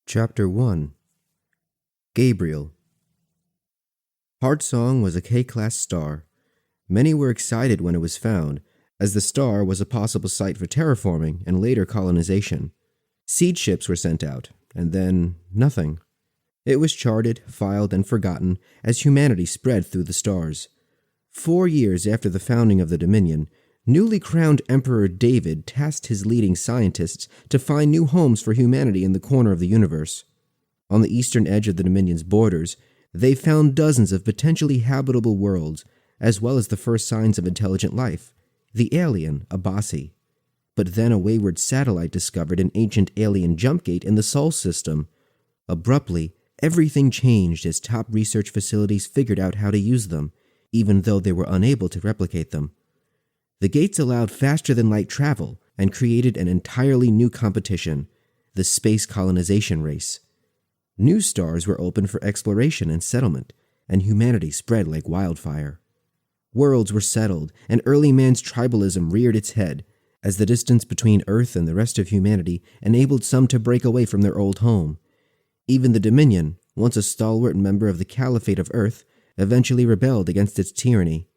Chapter 1 Gabriel. Heartsong was a K-class star. Many were excited when it was found, as the star was a possible site for terraforming and later colonization. Seed ships were sent out, and then nothing. It was charted, filed, and forgotten as humanity spread through the stars. 4 years after the founding of the Dominion, newly crowned Emperor David tasked his leading scientists to find new homes for humanity in the corner of the universe. On the eastern edge of the Dominion's borders, they found dozens of potentially habitable worlds, as well as the first signs of intelligent life, the alien Abasi. But then a wayward satellite discovered an ancient alien jump gate in the Sol system. Abruptly, everything changed as top research facilities figured out how to use them, even though they were unable to replicate them. The gates allowed faster-than-light travel and created an entirely new competition, the space colonization race. New stars were opened for exploration and settlement, and humanity spread like wildfire. Worlds were settled, and early man's tribalism reared its head, as the distance between Earth and the rest of humanity enabled some to break away from their old home. Even the Dominion, once a stalwart member of the Caliphate of Earth, eventually rebelled against its tyranny.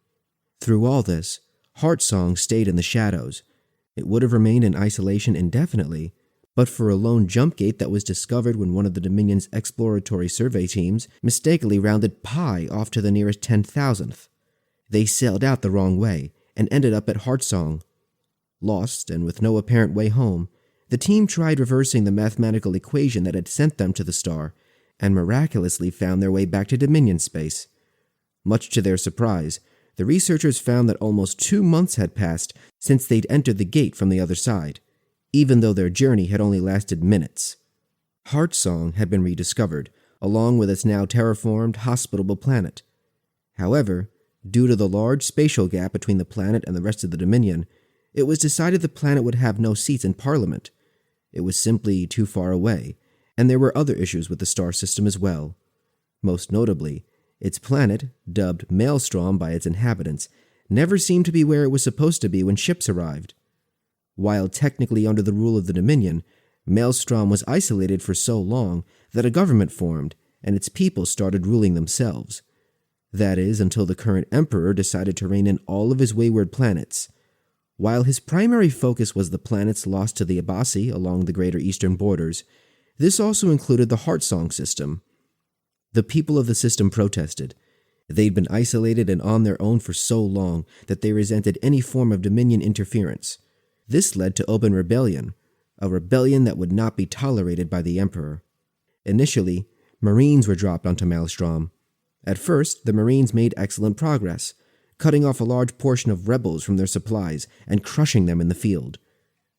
Through all this, Heartsong stayed in the shadows. It would have remained in isolation indefinitely, but for a lone jump gate that was discovered when one of the Dominion's exploratory survey teams mistakenly rounded pi off to the nearest 10,000th. They sailed out the wrong way and ended up at Heartsong. Lost and with no apparent way home, the team tried reversing the mathematical equation that had sent them to the star, and miraculously found their way back to Dominion space. Much to their surprise, the researchers found that almost 2 months had passed since they'd entered the gate from the other side, even though their journey had only lasted minutes. Heartsong had been rediscovered, along with its now terraformed, hospitable planet. However, due to the large spatial gap between the planet and the rest of the Dominion, it was decided the planet would have no seats in Parliament. It was simply too far away, and there were other issues with the star system as well. Most notably, its planet, dubbed Maelstrom by its inhabitants, never seemed to be where it was supposed to be when ships arrived. While technically under the rule of the Dominion, Maelstrom was isolated for so long that a government formed, and its people started ruling themselves. That is, until the current emperor decided to rein in all of his wayward planets. While his primary focus was the planets lost to the Abasi along the greater eastern borders, this also included the Heartsong system. The people of the system protested. They'd been isolated and on their own for so long that they resented any form of Dominion interference. This led to open rebellion, a rebellion that would not be tolerated by the Emperor. Initially, Marines were dropped onto Maelstrom. At first, the Marines made excellent progress, cutting off a large portion of rebels from their supplies and crushing them in the field.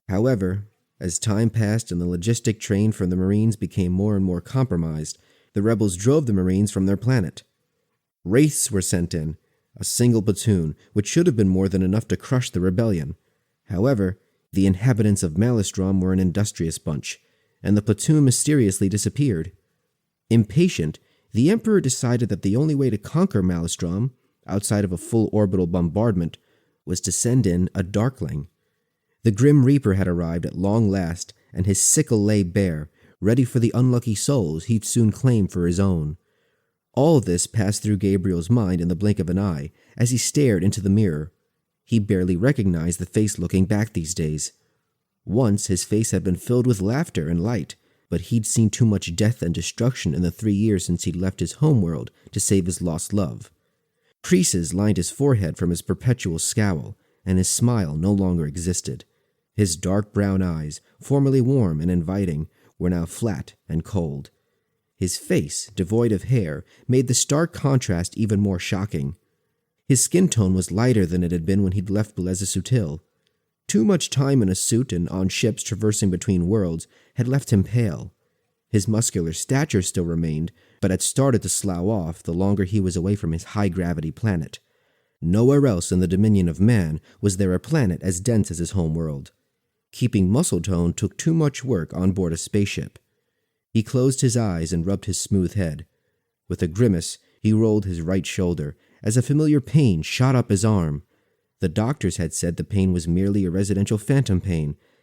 However, as time passed and the logistic train from the Marines became more and more compromised, the rebels drove the Marines from their planet. Wraiths were sent in, a single platoon, which should have been more than enough to crush the rebellion. However, the inhabitants of Maelstrom were an industrious bunch, and the platoon mysteriously disappeared. Impatient, the Emperor decided that the only way to conquer Maelstrom, outside of a full orbital bombardment, was to send in a Darkling. The Grim Reaper had arrived at long last, and his sickle lay bare, ready for the unlucky souls he'd soon claim for his own. All this passed through Gabriel's mind in the blink of an eye as he stared into the mirror. He barely recognized the face looking back these days. Once his face had been filled with laughter and light, but he'd seen too much death and destruction in the 3 years since he'd left his homeworld to save his lost love. Creases lined his forehead from his perpetual scowl, and his smile no longer existed. His dark brown eyes, formerly warm and inviting, were now flat and cold. His face, devoid of hair, made the stark contrast even more shocking. His skin tone was lighter than it had been when he'd left Blaise-Sutil. Too much time in a suit and on ships traversing between worlds had left him pale. His muscular stature still remained, but had started to slough off the longer he was away from his high-gravity planet. Nowhere else in the Dominion of man was there a planet as dense as his homeworld. Keeping muscle tone took too much work on board a spaceship. He closed his eyes and rubbed his smooth head. With a grimace, he rolled his right shoulder, as a familiar pain shot up his arm. The doctors had said the pain was merely a residential phantom pain,